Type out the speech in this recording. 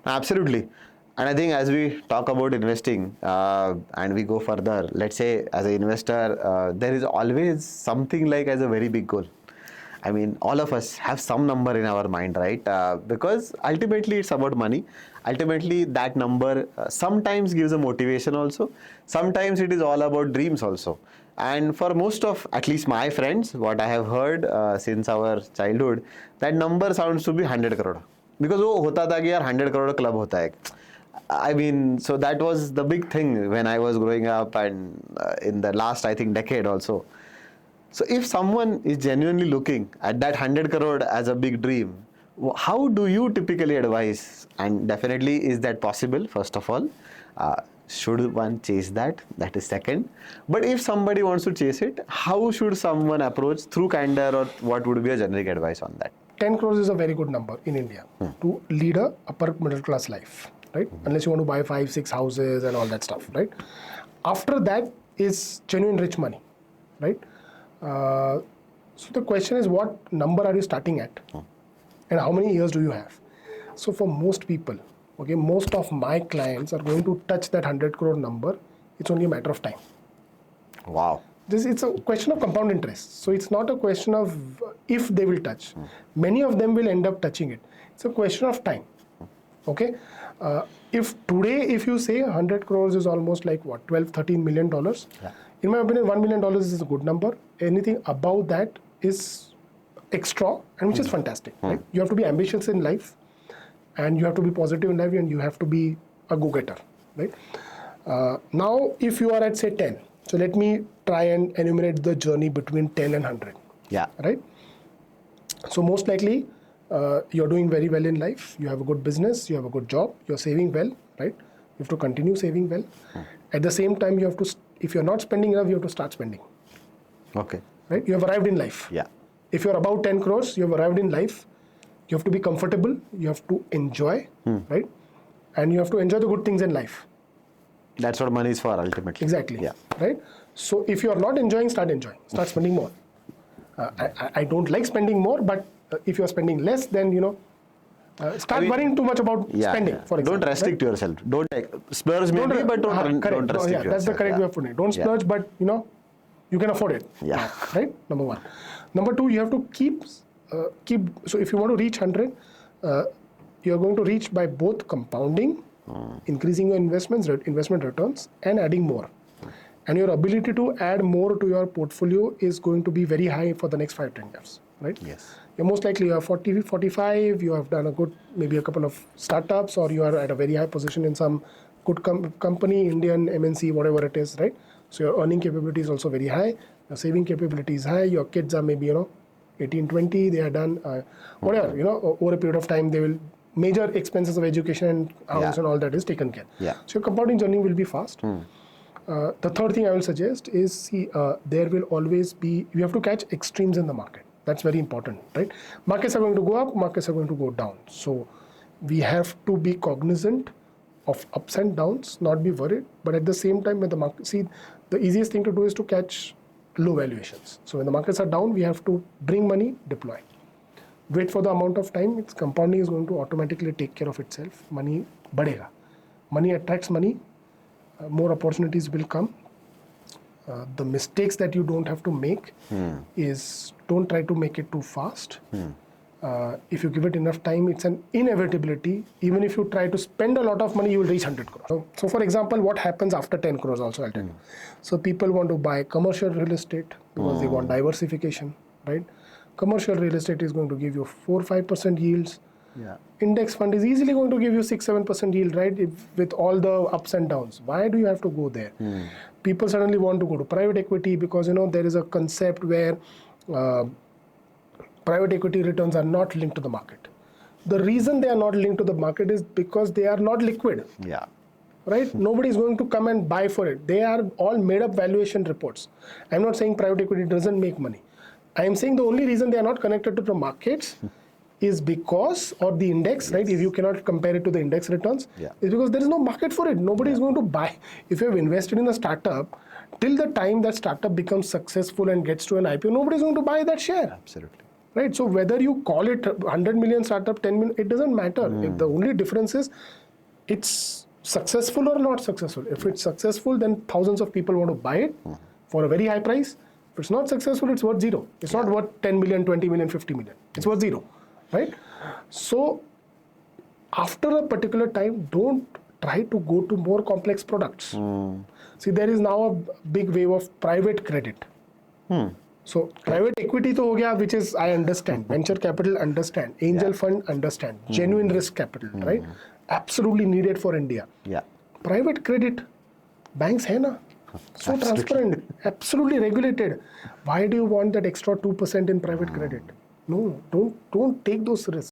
Absolutely. And I think as we talk about investing and we go further, let's say as an investor, there is always something like as a very big goal. I mean, all of us have some number in our mind, right? Because ultimately it's about money. Ultimately, that number sometimes gives a motivation also. Sometimes it is all about dreams also. And for most of, at least my friends, what I have heard since our childhood, that number sounds to be 100 crore. Because वो होता था कि यार 100 crore club होता है. I mean, so that was the big thing when I was growing up and in the last, I think, decade also. So if someone is genuinely looking at that 100 crore as a big dream, how do you typically advise? And definitely, is that possible, first of all? Should one chase that? That is second. But if somebody wants to chase it, how should someone approach through Candor, or what would be a generic advice on that? 10 crores is a very good number in India to lead a upper middle class life, right? Unless you want to buy 5-6 houses and all that stuff, right? After that is genuine rich money, right? So the question is, what number are you starting at? And how many years do you have? So for most people, okay, most of my clients are going to touch that 100 crore number. It's only a matter of time. Wow. It's a question of compound interest. So it's not a question of if they will touch. Many of them will end up touching it. It's a question of time. Okay. If today, if you say 100 crores is almost like what, 12-13 million dollars. Yeah. In my opinion, $1 million is a good number. Anything above that is extra, and which is fantastic. Right? You have to be ambitious in life, and you have to be positive in life, and you have to be a go-getter. Right? Now, if you are at say 10, so let me try and enumerate the journey between 10 and 100. Yeah. Right? So most likely, you're doing very well in life. You have a good business. You have a good job. You're saving well. Right? You have to continue saving well. At the same time, you have to, if you're not spending enough, you have to start spending. Okay. Right? You have arrived in life. Yeah. If you're about 10 crores, you have arrived in life. You have to be comfortable. You have to enjoy. Right? And you have to enjoy the good things in life. That's what money is for, ultimately. Exactly. Yeah. Right? So if you're not enjoying, start enjoying. Start spending more. I don't like spending more, but if you're spending less, then, start worrying too much about spending, for example. Don't restrict yourself. Don't splurge maybe, but don't restrict yourself. That's the correct way of putting it. Don't splurge, but, you can afford it. Yeah. Right? Number one. Number two, you have to keep, so if you want to reach 100, you're going to reach by both compounding, increasing your investment returns, and adding more. And your ability to add more to your portfolio is going to be very high for the next 5-10 years, right? Yes. You're most likely you are 40, 45, you have done a good, maybe a couple of startups, or you are at a very high position in some good company, Indian, MNC, whatever it is, right? So your earning capability is also very high, your saving capability is high, your kids are maybe, 18, 20, they are done, whatever, over a period of time, they will, major expenses of education and house and all that is taken care. Yeah. So your compounding journey will be fast. The third thing I will suggest is, there will always be, you have to catch extremes in the market. That's very important, right? Markets are going to go up, markets are going to go down. So we have to be cognizant of ups and downs, not be worried. But at the same time, when the market, the easiest thing to do is to catch low valuations. So when the markets are down, we have to bring money, deploy. Wait for the amount of time. Its compounding is going to automatically take care of itself. Money badega. Money attracts money. More opportunities will come. The mistakes that you don't have to make is, don't try to make it too fast. If you give it enough time, it's an inevitability. Even if you try to spend a lot of money, you will reach 100 crores. So for example, what happens after 10 crores also, I'll tell you. So people want to buy commercial real estate because they want diversification, right? Commercial real estate is going to give you 4-5% yields. Yeah. Index fund is easily going to give you 6-7% yield, right? With all the ups and downs. Why do you have to go there? People suddenly want to go to private equity because, there is a concept where private equity returns are not linked to the market. The reason they are not linked to the market is because they are not liquid. Yeah. Right? Nobody is going to come and buy for it. They are all made up valuation reports. I'm not saying private equity doesn't make money. I am saying the only reason they are not connected to the markets is because, or the index, right? If you cannot compare it to the index returns, is because there is no market for it. Nobody is going to buy. If you have invested in a startup, till the time that startup becomes successful and gets to an IPO, nobody is going to buy that share. Absolutely. right? So whether you call it 100 million startup, 10 million, it doesn't matter. If the only difference is it's successful or not successful. If it's successful, then thousands of people want to buy it for a very high price. If it's not successful, it's worth zero. It's not worth 10 million, 20 million, 50 million. It's worth zero, right? So after a particular time, don't try to go to more complex products. See, there is now a big wave of private credit. So private equity to ho gaya, which is, I understand, venture capital understand, angel fund understand, genuine risk capital, right? Absolutely needed for India. Yeah. Private credit, banks hai na, so transparent, absolutely regulated. Why do you want that extra 2% in private credit? No, don't take those risks.